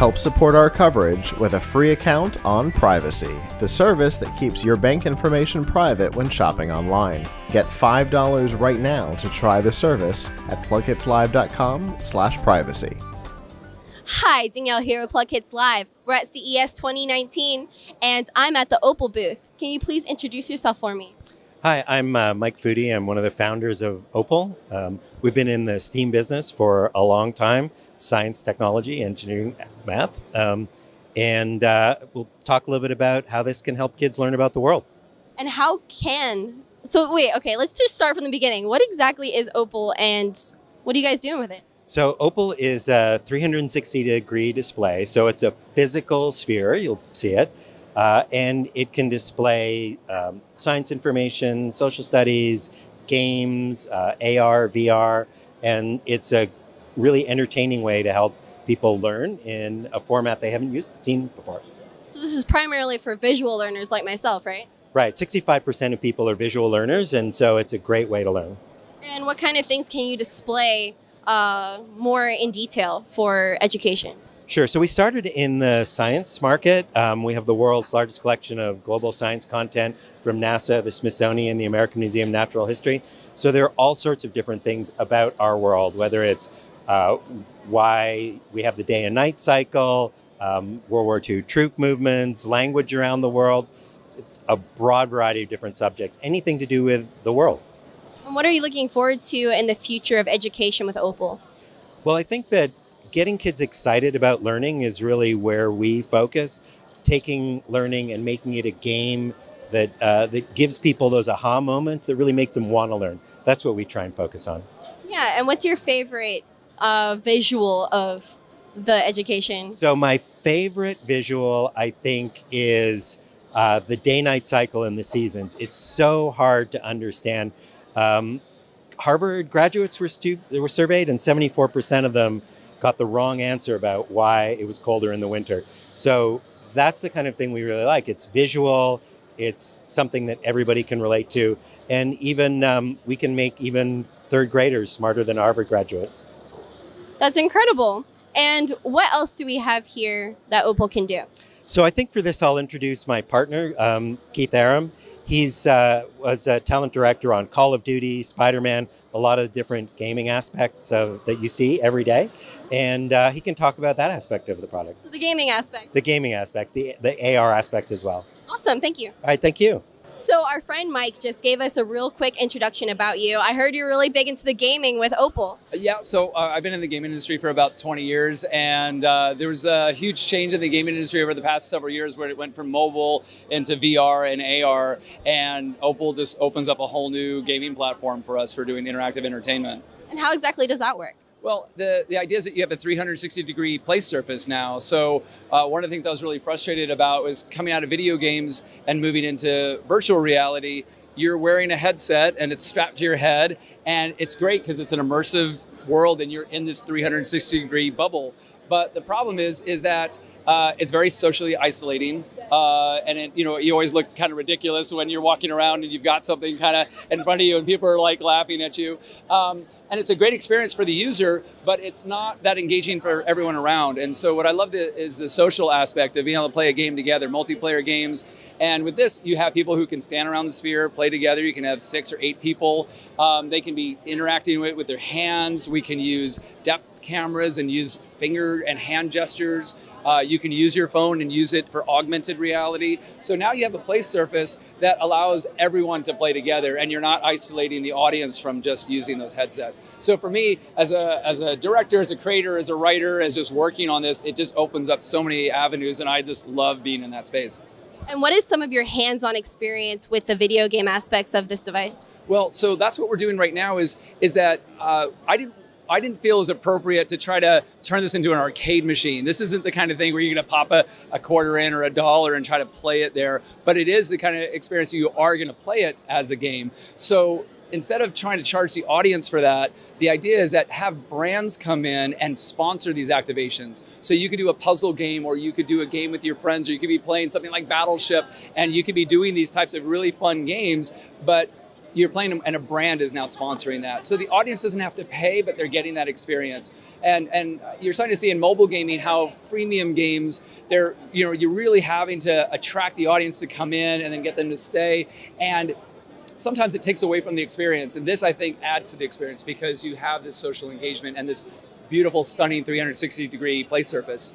Help support our coverage with a free account on Privacy, the service that keeps your bank information private when shopping online. Get $5 right now to try the service at plughitzlive.com/privacy. Hi, Danielle here with PLUGHITZ Live. We're at CES 2019, and I'm at the Opal booth. Can you please introduce yourself for me? Hi, I'm Mike Foody. I'm one of the founders of Opal. We've been in the STEAM business for a long time, science, technology, engineering, math. We'll talk a little bit about how this can help kids learn about the world. And let's just start from the beginning. What exactly is Opal, and what are you guys doing with it? So Opal is a 360-degree display. So it's a physical sphere, you'll see it. And it can display science information, social studies, games, AR, VR, and it's a really entertaining way to help people learn in a format they haven't seen before. So this is primarily for visual learners like myself, right? Right, 65% of people are visual learners, and so it's a great way to learn. And what kind of things can you display more in detail for education? Sure. So we started in the science market. We have the world's largest collection of global science content from NASA, the Smithsonian, the American Museum of Natural History. So there are all sorts of different things about our world, whether it's why we have the day and night cycle, World War II troop movements, language around the world. It's a broad variety of different subjects, anything to do with the world. And what are you looking forward to in the future of education with Opal? Well, I think that getting kids excited about learning is really where we focus, taking learning and making it a game that gives people those aha moments that really make them want to learn. That's what we try and focus on. Yeah, and what's your favorite visual of the education? So my favorite visual, I think, is the day-night cycle and the seasons. It's so hard to understand. Harvard graduates were surveyed, and 74% of them got the wrong answer about why it was colder in the winter. So that's the kind of thing we really like. It's visual, it's something that everybody can relate to, and even we can make even third graders smarter than a Harvard graduate. That's incredible. And what else do we have here that Opal can do? So I think for this, I'll introduce my partner, Keith Arem. He's was a talent director on Call of Duty, Spider-Man, a lot of different gaming aspects that you see every day. And he can talk about that aspect of the product. So the gaming aspect. The gaming aspect, the AR aspect as well. Awesome, thank you. All right, thank you. So our friend Mike just gave us a real quick introduction about you. I heard you're really big into the gaming with Opal. Yeah, so I've been in the gaming industry for about 20 years, and there was a huge change in the gaming industry over the past several years where it went from mobile into VR and AR, and Opal just opens up a whole new gaming platform for us for doing interactive entertainment. And how exactly does that work? Well, the idea is that you have a 360-degree play surface now. So one of the things I was really frustrated about was coming out of video games and moving into virtual reality. You're wearing a headset and it's strapped to your head, and it's great because it's an immersive world and you're in this 360-degree bubble. But the problem is that it's very socially isolating, and you always look kind of ridiculous when you're walking around and you've got something kind of in front of you and people are like laughing at you. And it's a great experience for the user, but it's not that engaging for everyone around. And so what I love is the social aspect of being able to play a game together, multiplayer games. And with this, you have people who can stand around the sphere, play together. You can have 6 or 8 people. They can be interacting with their hands. We can use depth cameras and use finger and hand gestures. You can use your phone and use it for augmented reality. So now you have a play surface that allows everyone to play together, and you're not isolating the audience from just using those headsets. So for me, as a director, as a creator, as a writer, as just working on this, it just opens up so many avenues, and I just love being in that space. And what is some of your hands-on experience with the video game aspects of this device? Well, so that's what we're doing right now is that I didn't feel it was appropriate to try to turn this into an arcade machine. This isn't the kind of thing where you're going to pop a quarter in or $1 and try to play it there, but it is the kind of experience you are going to play it as a game. So instead of trying to charge the audience for that, the idea is that have brands come in and sponsor these activations. So you could do a puzzle game, or you could do a game with your friends, or you could be playing something like Battleship, and you could be doing these types of really fun games, but you're playing and a brand is now sponsoring that. So the audience doesn't have to pay, but they're getting that experience. And you're starting to see in mobile gaming how freemium games, you're really having to attract the audience to come in and then get them to stay. And sometimes it takes away from the experience. And this, I think, adds to the experience because you have this social engagement and this beautiful, stunning 360-degree play surface.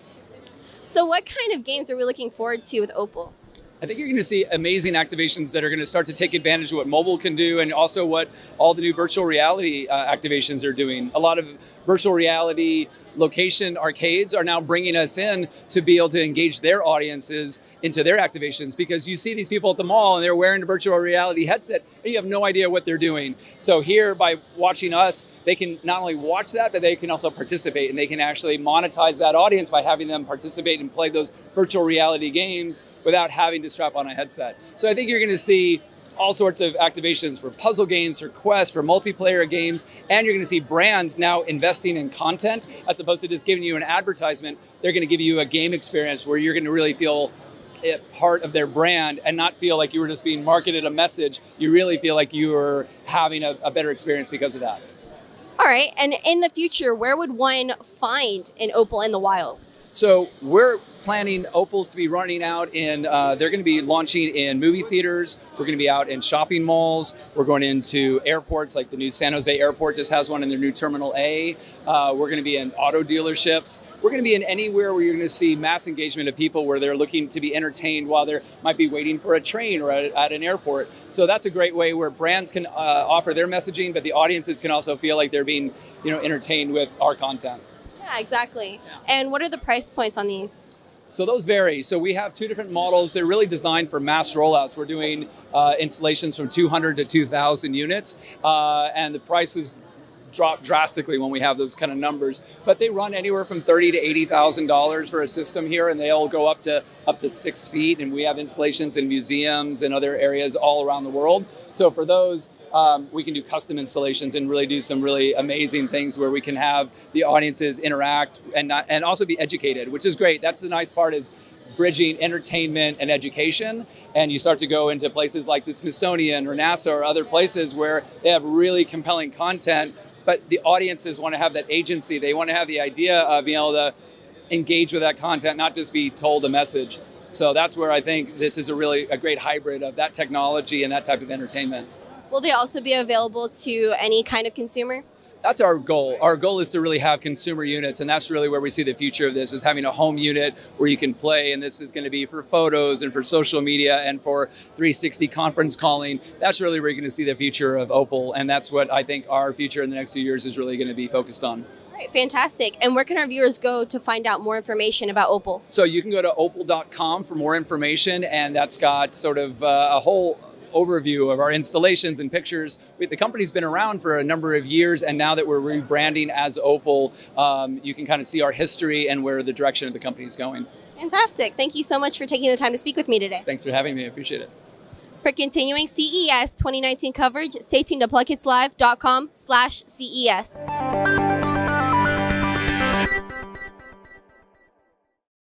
So what kind of games are we looking forward to with Opal? I think you're going to see amazing activations that are going to start to take advantage of what mobile can do and also what all the new virtual reality activations are doing. A lot of virtual reality location arcades are now bringing us in to be able to engage their audiences into their activations because you see these people at the mall and they're wearing a virtual reality headset and you have no idea what they're doing. So here, by watching us, they can not only watch that, but they can also participate and they can actually monetize that audience by having them participate and play those virtual reality games without having to strap on a headset. So I think you're going to see all sorts of activations for puzzle games, for quests, for multiplayer games, and you're going to see brands now investing in content as opposed to just giving you an advertisement. They're going to give you a game experience where you're going to really feel part of their brand and not feel like you were just being marketed a message. You really feel like you are having a better experience because of that. All right, and in the future, where would one find an Opal in the wild? So we're planning Opals to be running out in, they're going to be launching in movie theaters. We're going to be out in shopping malls. We're going into airports, like the new San Jose airport just has one in their new Terminal A. We're going to be in auto dealerships. We're going to be in anywhere where you're going to see mass engagement of people where they're looking to be entertained while they might be waiting for a train or at an airport. So that's a great way where brands can offer their messaging, but the audiences can also feel like they're being, entertained with our content. Yeah, exactly. Yeah. And what are the price points on these? So those vary. So we have two different models. They're really designed for mass rollouts. We're doing installations from 200 to 2,000 units, and the prices drop drastically when we have those kind of numbers. But they run anywhere from $30,000 to $80,000 for a system here, and they all go up to 6 feet. And we have installations in museums and other areas all around the world. So for those, we can do custom installations and really do some really amazing things where we can have the audiences interact and also be educated, which is great. That's the nice part is bridging entertainment and education. And you start to go into places like the Smithsonian or NASA or other places where they have really compelling content, but the audiences want to have that agency. They want to have the idea of being able to engage with that content, not just be told a message. So that's where I think this is a great hybrid of that technology and that type of entertainment. Will they also be available to any kind of consumer? That's our goal. Our goal is to really have consumer units, and that's really where we see the future of this, is having a home unit where you can play, and this is going to be for photos and for social media and for 360 conference calling. That's really where you're going to see the future of Opal, and that's what I think our future in the next few years is really going to be focused on. All right, fantastic. And where can our viewers go to find out more information about Opal? So you can go to opal.com for more information, and that's got sort of a whole overview of our installations and pictures. The company's been around for a number of years, and now that we're rebranding as Opal, you can kind of see our history and where the direction of the company is going. Fantastic. Thank you so much for taking the time to speak with me today. Thanks for having me. I appreciate it. For continuing CES 2019 coverage, stay tuned to plughitzlive.com/CES.